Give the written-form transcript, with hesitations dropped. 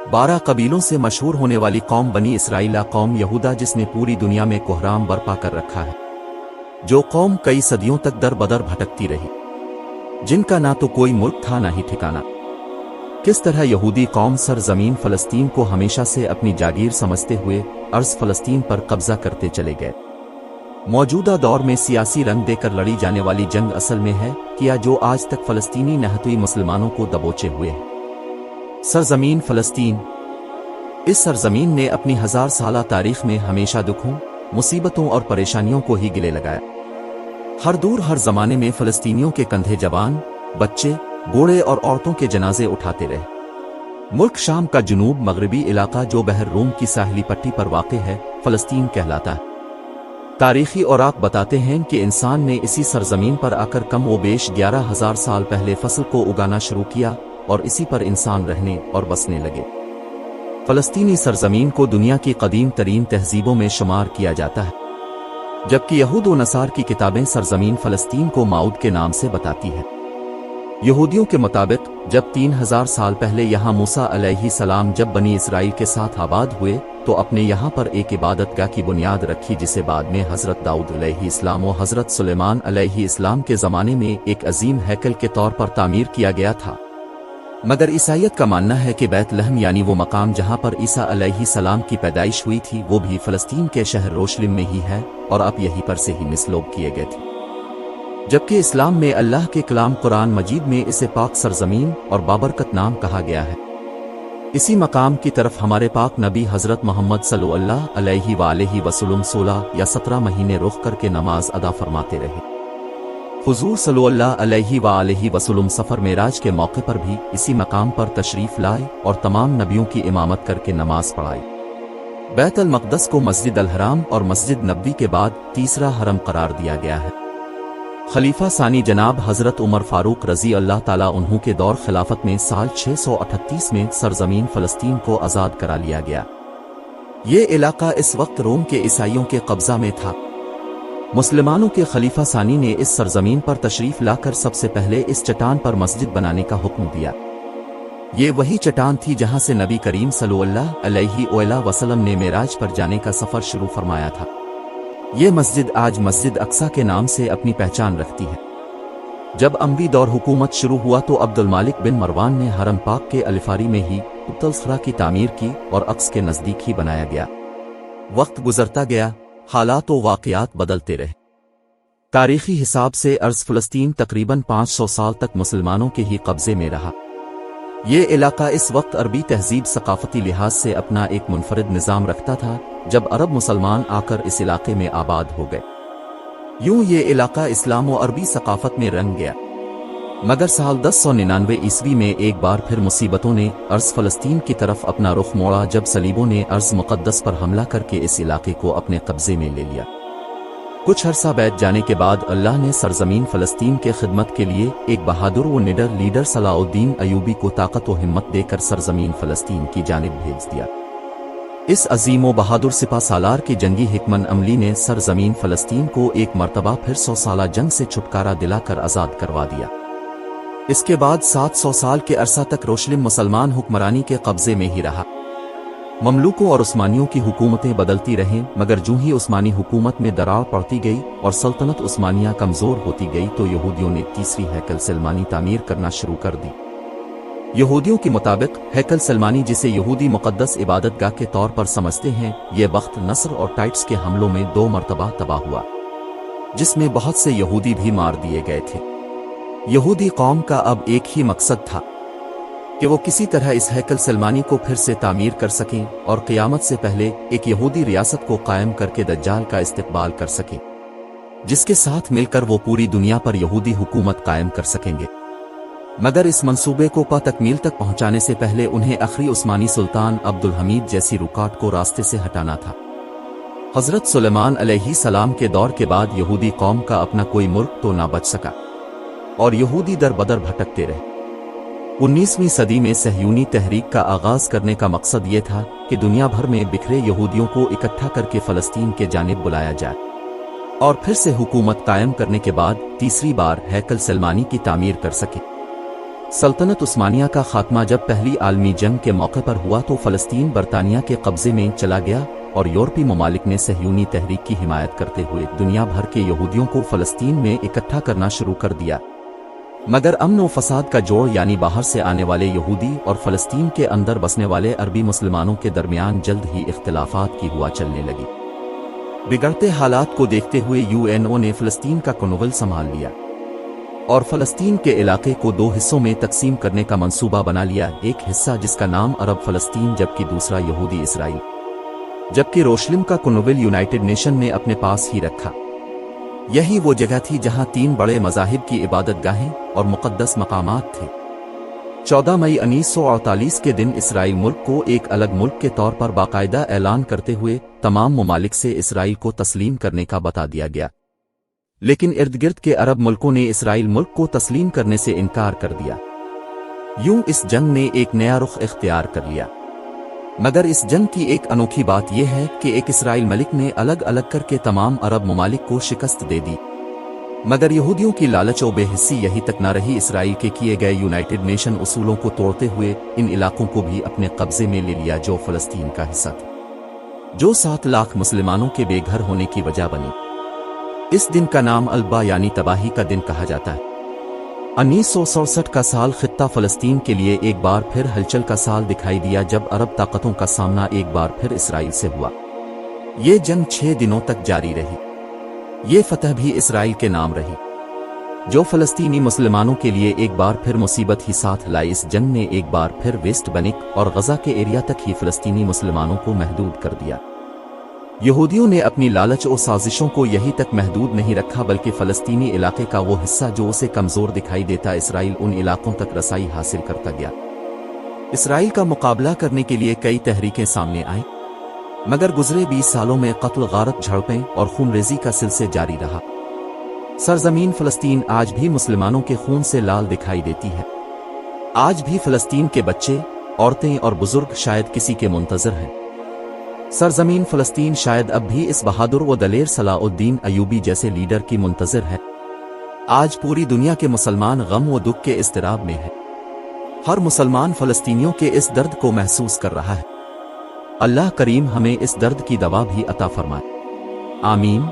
12 कबीलों से मशहूर होने वाली कौम बनी इसराइला कौम यहूदा जिसने पूरी दुनिया में कोहराम बरपा कर रखा है, जो कौम कई सदियों तक दर बदर भटकती रही, जिनका ना तो कोई मुल्क था ना ही ठिकाना। किस तरह यहूदी कौम सरजमीन फलस्तीन को हमेशा से अपनी जागीर समझते हुए अर्ज फलस्तीन पर कब्जा करते चले गए। मौजूदा दौर में सियासी रंग देकर लड़ी जाने वाली जंग असल में है किया जो आज तक फलस्तीनी नहतुई मुसलमानों को दबोचे हुए है। सरजमीन फलस्तीन। इस सरजमीन ने अपनी 1000 साला तारीख में हमेशा दुखों, मुसीबतों और परेशानियों को ही गिले लगाया। हर दूर हर जमाने में फलस्तीनियों के कंधे जवान, बच्चे, बूढ़े और औरतों के जनाजे उठाते रहे। मुल्क शाम का जुनूब मगरबी इलाका जो बहर रूम की साहिली पट्टी पर वाक़े है, फलस्तीन कहलाता है। तारीखी औराक बताते हैं कि इंसान ने इसी सरजमीन पर आकर कम व बेश 11,000 साल पहले फसल को उगाना शुरू किया और इसी पर इंसान रहने और बसने लगे। फलस्तीनी सरजमीन को दुनिया की कदीम तरीन तहजीबों में शुमार किया जाता है, जबकि यहूद व नसार की किताबें सरजमीन फलस्तीन को माऊद के नाम से बताती है। यहूदियों के मुताबिक जब 3000 साल पहले यहाँ मूसा अलैहिस्सलाम जब बनी इसराइल के साथ आबाद हुए तो अपने यहाँ पर एक इबादतगाह की बुनियाद रखी जिसे बाद में हज़रत दाऊद अलैहिस्सलाम व हज़रत सुलेमान अलैहिस्सलाम के ज़माने में एक अजीम हैकल के तौर पर तामीर किया गया था। मगर ईसाइयत का मानना है कि बैतलहम यानी वो मकाम जहाँ पर ईसा अलैहिस्सलाम की पैदाइश हुई थी वो भी फलस्तीन के शहर रोशलिम में ही है और अब यहीं पर से ही मिसलोब किए गए थे। जबकि इस्लाम में अल्लाह के कलाम कुरान मजीद में इसे पाक सरजमीन और बाबरकत नाम कहा गया है। इसी मकाम की तरफ हमारे पाक नबी हज़रत मोहम्मद सल्लल्लाहु अलैहि वसल्लम 16 या 17 महीने रुख करके नमाज अदा फरमाते रहे। हुजूर सल्लल्लाहु अलैहि वसल्लम सफ़र मेराज के मौके पर भी इसी मकाम पर तशरीफ़ लाए और तमाम नबियों की इमामत करके नमाज पढ़ाई। बैतुल मक़दस को मस्जिद अल हराम और मस्जिद नबवी के बाद तीसरा हरम करार दिया गया है। खलीफा सानी जनाब हज़रत उमर फारूक रज़ी अल्लाह ताला उन्हों के दौर खिलाफत में साल 638 में सरजमीन फलस्तीन को आज़ाद करा लिया गया। ये इलाका इस वक्त रोम के ईसाइयों के कब्जा में था। मुसलमानों के खलीफा सानी ने इस सरजमीन पर तशरीफ लाकर सबसे पहले इस चट्टान पर मस्जिद बनाने का हुक्म दिया। ये वही चट्टान थी जहां से नबी करीम सल्लल्लाहु अलैहि वसल्लम ने मेराज पर जाने का सफर शुरू फरमाया था। ये मस्जिद आज मस्जिद अक्सा के नाम से अपनी पहचान रखती है। जब अमवी दौर हुकूमत शुरू हुआ तो अब्दुल मालिक बिन मरवान ने हरम पाक के अलिफारी में ही उत्तलसरा की तामीर की और अक्स के नजदीक ही बनाया गया। वक्त गुजरता गया, हालात व वाक़यात बदलते रहे। तारीखी हिसाब से अर्ज़ फ़लस्तीन तकरीबन 500 साल तक मुसलमानों के ही कब्जे में रहा। ये इलाका इस वक्त अरबी तहजीब सकाफती लिहाज से अपना एक मुनफरिद निज़ाम रखता था जब अरब मुसलमान आकर इस इलाके में आबाद हो गए। यूं ये इलाका इस्लाम व अरबी सकाफत में रंग गया। मगर साल 1099 ईस्वी में एक बार फिर मुसीबतों ने अर्ज़ फ़लस्तीन की तरफ अपना रुख मोड़ा जब सलीबों ने अर्ज़ मुक़द्दस पर हमला करके इस इलाके को अपने कब्जे में ले लिया। कुछ अरसा बैठ जाने के बाद अल्लाह ने सरजमीन फ़लस्तीन के खिदमत के लिए एक बहादुर व निडर लीडर सलाउद्दीन अयूबी को ताकत व हिम्मत देकर सरजमीन फ़लस्तीन की जानिब भेज दिया। इस अजीम व बहादुर सिपा सालार की जंगी हिकमत अमली ने सरजमीन फ़लस्तीन को एक मरतबा फिर 100 साला जंग से छुटकारा दिलाकर आज़ाद करवा दिया। इसके बाद 700 साल के अरसा तक रोशलिम मुसलमान हुक्मरानी के कब्जे में ही रहा। ममलूकों और उस्मानियों की हुकूमतें बदलती रहें मगर जूं ही उस्मानी हुकूमत में दरार पड़ती गई और सल्तनत उस्मानिया कमज़ोर होती गई तो यहूदियों ने तीसरी हैकल सलमानी तामीर करना शुरू कर दी। यहूदियों के मुताबिक हैकल सलमानी जिसे यहूदी मुक़द्दस इबादतगाह के तौर पर समझते हैं ये वक्त नस्र और टाइट्स के हमलों में 2 मरतबा तबाह हुआ, जिसमें बहुत से यहूदी भी मार दिए गए थे। यहूदी कौम का अब एक ही मकसद था कि वो किसी तरह इस हैकल सलमानी को फिर से तामीर कर सकें और क़यामत से पहले एक यहूदी रियासत को कायम करके दज्जाल का इस्तिक़बाल कर सकें, जिसके साथ मिलकर वो पूरी दुनिया पर यहूदी हुकूमत कायम कर सकेंगे। मगर इस मंसूबे को तकमील तक पहुंचाने से पहले उन्हें आखिरी उस्मानी सुल्तान अब्दुल हमीद जैसी रुकावट को रास्ते से हटाना था। हज़रत सुलेमान अलैहिस्सलाम के दौर के बाद यहूदी कौम का अपना कोई मुल्क तो ना बच सका और यहूदी दर बदर भटकते रहे। 19वीं सदी में सहयूनी तहरीक का आगाज करने का मकसद ये था कि दुनिया भर में बिखरे यहूदियों को इकट्ठा करके फ़लस्तीन के जानिब बुलाया जाए और फिर से हुकूमत कायम करने के बाद तीसरी बार हैकल सलमानी की तामीर कर सके। सल्तनत उस्मानिया का खात्मा जब पहली आलमी जंग के मौके पर हुआ तो फ़लस्तीन बरतानिया के कब्ज़े में चला गया और यूरोपीय ममालिक ने सहयूनी तहरीक की हिमायत करते हुए दुनिया भर के यहूदियों को फ़लस्तीन में इकट्ठा करना शुरू कर दिया। मगर अमन व फसाद का जोड़ यानी बाहर से आने वाले यहूदी और फ़लस्तीन के अंदर बसने वाले अरबी मुसलमानों के दरमियान जल्द ही इख्तिलाफात की हुआ चलने लगी। बिगड़ते हालात को देखते हुए यूएनओ ने फ़लस्तीन का कन्ट्रोल संभाल लिया और फ़लस्तीन के इलाके को दो हिस्सों में तकसीम करने का मंसूबा बना लिया, एक हिस्सा जिसका नाम अरब फ़लस्तीन जबकि दूसरा यहूदी इसराइल। जबकि यरूशलेम का कन्ट्रोल यूनाइटेड नेशन ने अपने पास ही रखा। यही वो जगह थी जहां 3 बड़े मज़ाहिब की इबादत गाहें और मुक़द्दस मकामात थे। 14 मई 1948 के दिन इसराइल मुल्क को एक अलग मुल्क के तौर पर बाकायदा ऐलान करते हुए तमाम ममालिक से इसराइल को तस्लीम करने का बता दिया गया। लेकिन इर्द गिर्द के अरब मुल्कों ने इसराइल मुल्क को तस्लीम करने से इनकार कर दिया। यूं इस जंग ने एक नया रुख इख्तियार कर लिया। मगर इस जंग की एक अनोखी बात यह है कि एक इसराइल मलिक ने अलग अलग करके तमाम अरब ममालिक को शिकस्त दे दी। मगर यहूदियों की लालच और बेहिस्सी यही तक न रही, इसराइल के किए गए यूनाइटेड नेशन उसूलों को तोड़ते हुए इन इलाकों को भी अपने कब्जे में ले लिया जो फ़लस्तीन का हिस्सा था, जो 7 लाख मुसलमानों के बेघर होने की वजह बनी। इस दिन का नाम अल्बा यानी तबाही का दिन कहा जाता है। 1967 का साल खित्ता फ़लस्तीन के लिए एक बार फिर हलचल का साल दिखाई दिया जब अरब ताकतों का सामना एक बार फिर इसराइल से हुआ। ये जंग 6 दिनों तक जारी रही। ये फतह भी इसराइल के नाम रही, जो फ़लस्तीनी मुसलमानों के लिए एक बार फिर मुसीबत ही साथ लाई। इस जंग ने एक बार फिर वेस्ट बैंक और गजा के एरिया तक ही फ़लस्तीनी मुसलमानों को महदूद कर दिया। यहूदियों ने अपनी लालच और साजिशों को यही तक महदूद नहीं रखा, बल्कि फ़लस्तीनी इलाके का वो हिस्सा जो उसे कमज़ोर दिखाई देता इसराइल उन इलाकों तक रसाई हासिल करता गया। इसराइल का मुकाबला करने के लिए कई तहरीकें सामने आईं, मगर गुजरे 20 सालों में कत्ल, गारत, झड़पें और खूनरेज़ी का सिलसिला जारी रहा। सरजमीन फ़लस्तीन आज भी मुसलमानों के खून से लाल दिखाई देती है। आज भी फ़लस्तीन के बच्चे, औरतें और बुजुर्ग शायद किसी के मुंतज़र हैं। सरजमीन फ़लस्तीन शायद अब भी इस बहादुर व दलेर सलाउद्दीन अयूबी जैसे लीडर की मुंतज़र है। आज पूरी दुनिया के मुसलमान गम व दुख के इज़्तिराब में है। हर मुसलमान फ़लस्तीनियों के इस दर्द को महसूस कर रहा है। अल्लाह करीम हमें इस दर्द की दवा भी अता फरमाए। आमीन।